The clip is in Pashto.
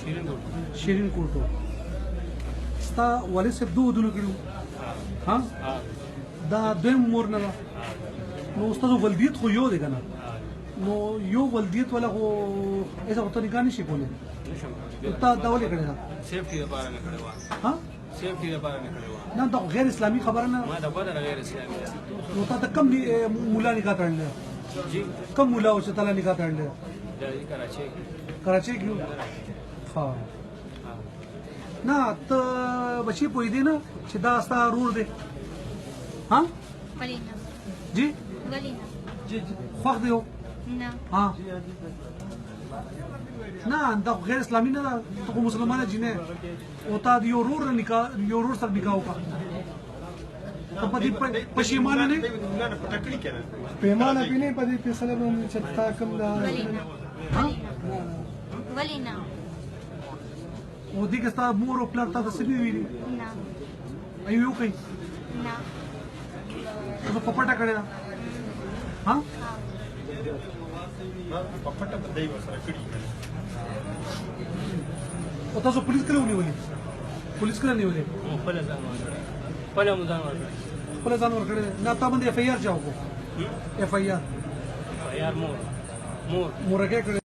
شیرین کوټو ستا والد صاحب دوه ودونه کړي ها دا دویم مور نه ده نو ستاسو ولدیت خو یو دی که نه نو یو ولدیت والا خو ایسا خو ته نکاح نشي کولی تا دا ولې کړې ده سیفټي لپاره نه کړې وه ها سیفټي لپاره نه کړې وه نه دا خو غیر اسلامي خبره نه ما د پته نه غیر اسلامي ده نو تا ته کم مولا نکاح تړلی ده جی کم مولا و چې تا له نکاح تړلی ده دا کراچۍ کراچۍ کې و؟ ها نه ته بچي پوهېدې نه چې دا ستا ورور دی ها ولې نه جی ولې نه خوښ دی نه ها نه دا خو غیر اسلامي نه ده ته خو مسلمانه جینۍ او تا د یو ورور سره نکاح وکړه ته په دې پښیمانه نه پیمانه پې نه په دې فیصله باندې چې تا کوم دا ولې نه او دې کې ستا مور او پلار تا ته څه نه ویلي نه ایو یو کوي نه تاسو په پټه کړې ده ها او تاسو پولیس کله ونیولې پولیس کله نیولې خپله ځان ورکړی خپله مو ځان ورکړی خپل ځان ورکړی نه تا باندې اف آی آر چا وکړو اف آی آر یار مور مورګه کړې